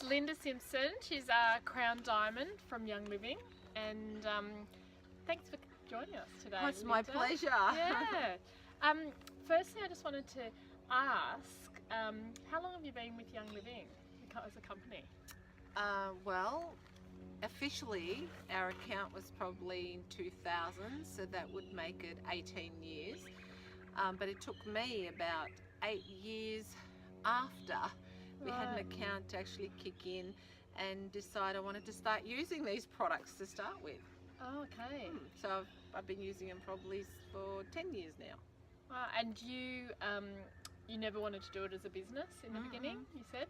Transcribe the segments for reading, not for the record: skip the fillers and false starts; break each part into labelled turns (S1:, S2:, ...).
S1: Linda Simpson. She's a Crown Diamond from Young Living, and thanks for joining us today.
S2: Oh, it's
S1: Linda.
S2: my pleasure.
S1: Yeah. Firstly, I just wanted to ask, how long have you been with Young Living as a company?
S2: Well, officially our account was probably in 2000, so that would make it 18 years. But it took me about 8 years after we had an account to actually kick in and decide I wanted to start using these products to start with.
S1: Oh, okay.
S2: So I've been using them probably for 10 years now.
S1: Wow. And you never wanted to do it as a business in the beginning, you said?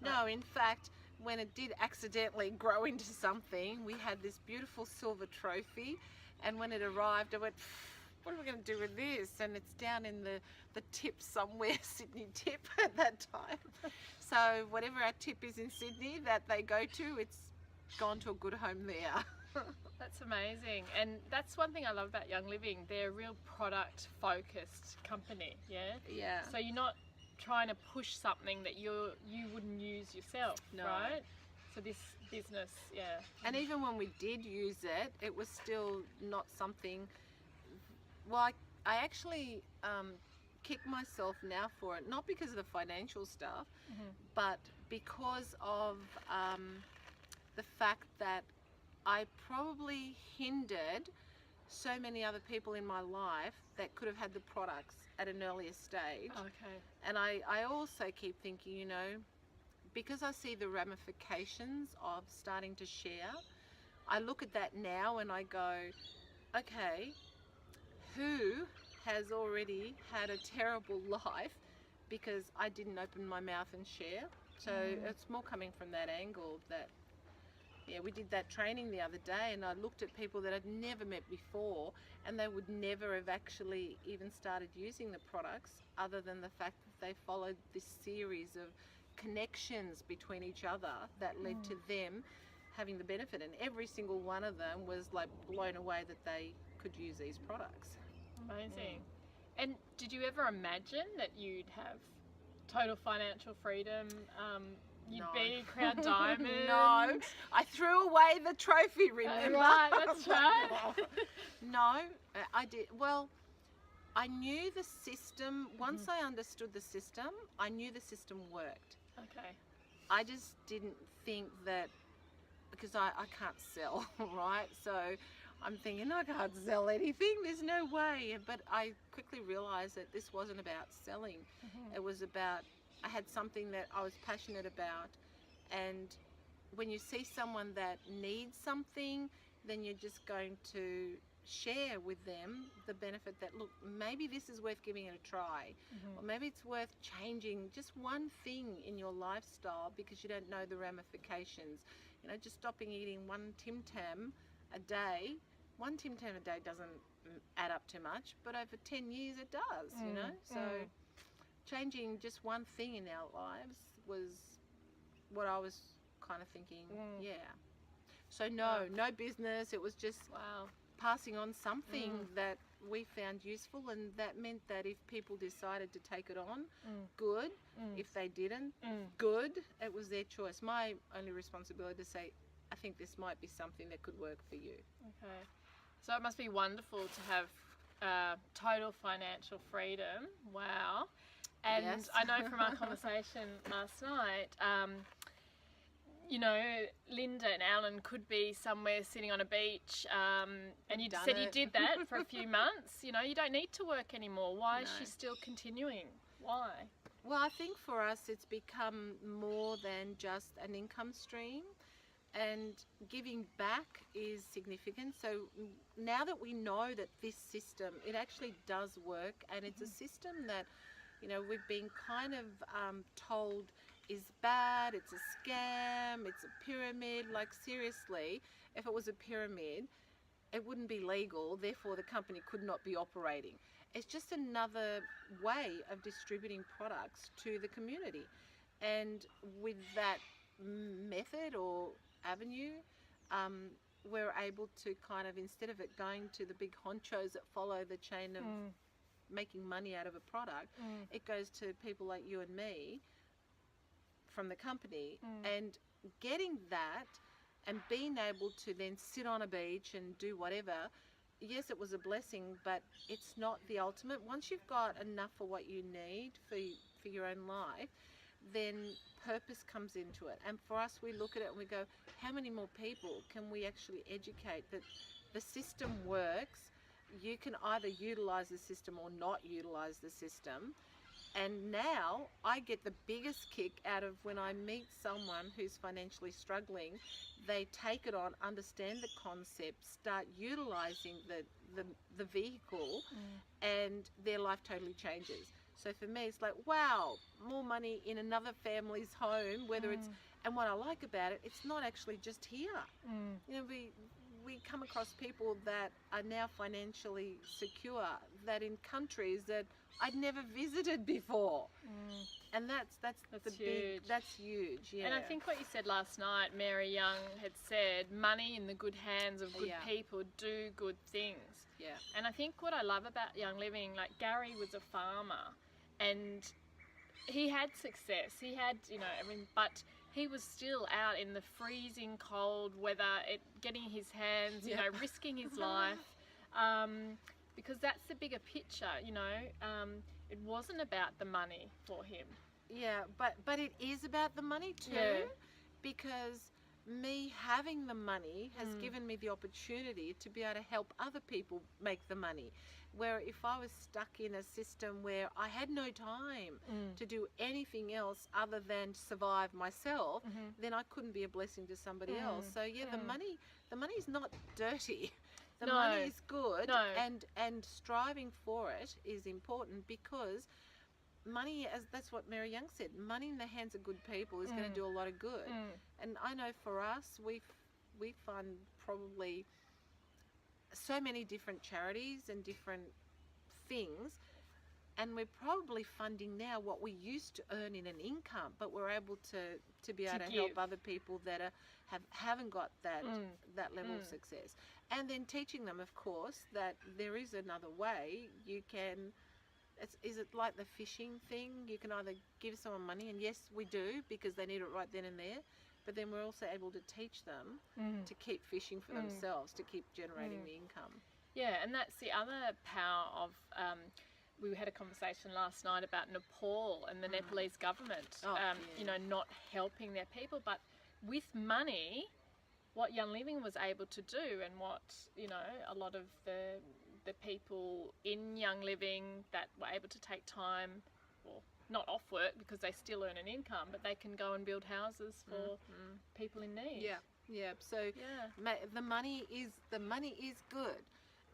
S2: No, in fact, when it did accidentally grow into something, we had this beautiful silver trophy, and when it arrived I went, what are we going to do with this? And it's down in the tip somewhere, Sydney tip at that time. So whatever our tip is in Sydney that they go to, it's gone to a good home there.
S1: That's amazing, and that's one thing I love about Young Living. They're a real product focused company, yeah?
S2: Yeah.
S1: So you're not trying to push something that you wouldn't use yourself, right? So this business, yeah.
S2: And even when we did use it, it was still not something, well, I actually kick myself now for it, not because of the financial stuff, but because of the fact that I probably hindered so many other people in my life that could have had the products at an earlier stage.
S1: Okay.
S2: And I also keep thinking, you know, because I see the ramifications of starting to share, I look at that now and I go, okay, who has already had a terrible life because I didn't open my mouth and share? So it's more coming from that angle that, yeah, we did that training the other day and I looked at people that I'd never met before and they would never have actually even started using the products other than the fact that they followed this series of connections between each other that led to them having the benefit, and every single one of them was like blown away that they could use these products.
S1: Amazing. And did you ever imagine that you'd have total financial freedom? You'd be Crown Diamond?
S2: No, I threw away the trophy, remember?
S1: Right, that's right.
S2: No, I did. Well, I knew the system. Once I understood the system, I knew the system worked.
S1: Okay.
S2: I just didn't think that, because I can't sell, right? So I'm thinking, I can't sell anything, there's no way. But I quickly realized that this wasn't about selling. It was about, I had something that I was passionate about, and when you see someone that needs something, then you're just going to share with them the benefit that, look, maybe this is worth giving it a try, or maybe it's worth changing just one thing in your lifestyle because you don't know the ramifications. You know, just stopping eating one Tim Tam a day. One Tim Tam a day doesn't add up too much, but over 10 years it does, you know? So changing just one thing in our lives was what I was kind of thinking, yeah. So no business, it was just passing on something that we found useful, and that meant that if people decided to take it on, good. If they didn't, good. It was their choice. My only responsibility to say, I think this might be something that could work for you.
S1: Okay. So it must be wonderful to have total financial freedom. Wow. And
S2: Yes.
S1: I know from our conversation last night, you know, Linda and Alan could be somewhere sitting on a beach, and you said you did that for a few months. You know, you don't need to work anymore. Why is she still continuing? Why?
S2: Well, I think for us it's become more than just an income stream, and giving back is significant. So now that we know that this system, it actually does work, and it's a system that, you know, we've been kind of told is bad, it's a scam, it's a pyramid. Like, seriously, if it was a pyramid, it wouldn't be legal, therefore the company could not be operating. It's just another way of distributing products to the community. And with that method or avenue, we're able to kind of, instead of it going to the big honchos that follow the chain of making money out of a product, it goes to people like you and me from the company, and getting that and being able to then sit on a beach and do whatever, yes, it was a blessing, but it's not the ultimate. Once you've got enough for what you need for your own life, then purpose comes into it. And for us, we look at it and we go, how many more people can we actually educate that the system works? You can either utilize the system or not utilize the system. And now I get the biggest kick out of when I meet someone who's financially struggling. They take it on, understand the concept, start utilizing the vehicle, and their life totally changes. So for me, it's like, wow, more money in another family's home, whether it's, and what I like about it, it's not actually just here. You know, we come across people that are now financially secure, that in countries that I'd never visited before. And that's the
S1: huge.
S2: big, that's huge, yeah.
S1: And I think what you said last night, Mary Young had said, money in the good hands of good people do good things.
S2: Yeah.
S1: And I think what I love about Young Living, like Gary was a farmer and he had success. He had, you know, I mean, but he was still out in the freezing cold weather, getting his hands, you know, risking his life, because that's the bigger picture, you know. It wasn't about the money for him.
S2: Yeah, but it is about the money too, because me having the money has given me the opportunity to be able to help other people make the money. Where if I was stuck in a system where I had no time to do anything else other than survive myself, then I couldn't be a blessing to somebody else. So yeah, the money is not dirty. The money is good, and striving for it is important, because money, as that's what Mary Young said, money in the hands of good people is going to do a lot of good. And I know for us, we fund probably so many different charities and different things, and we're probably funding now what we used to earn in an income, but we're able to be able to help other people that haven't got that level of success. And then teaching them, of course, that there is another way. You can, is it like the fishing thing? You can either give someone money, and yes, we do, because they need it right then and there, but then we're also able to teach them to keep fishing for themselves, to keep generating the income.
S1: Yeah, and that's the other power of, we had a conversation last night about Nepal and the Nepalese government, you know, not helping their people, but with money, what Young Living was able to do, and what, you know, a lot of the people in Young Living that were able to take time, well, not off work because they still earn an income, but they can go and build houses for people in need.
S2: Yeah. So the money is good,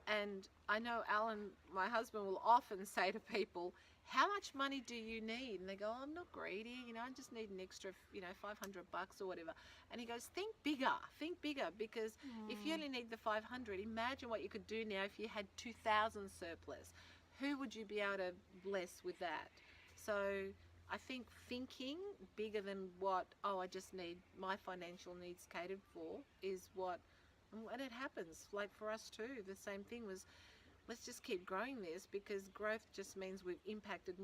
S2: and I know Alan, my husband, will often say to people, how much money do you need? And they go, oh, I'm not greedy, you know, I just need an extra, you know, $500 or whatever. And he goes, think bigger, because if you only need the 500, imagine what you could do now if you had 2,000 surplus. Who would you be able to bless with that? So I think thinking bigger than what, oh, I just need my financial needs catered for, is what, and it happens. Like for us too, the same thing was, let's just keep growing this, because growth just means we've impacted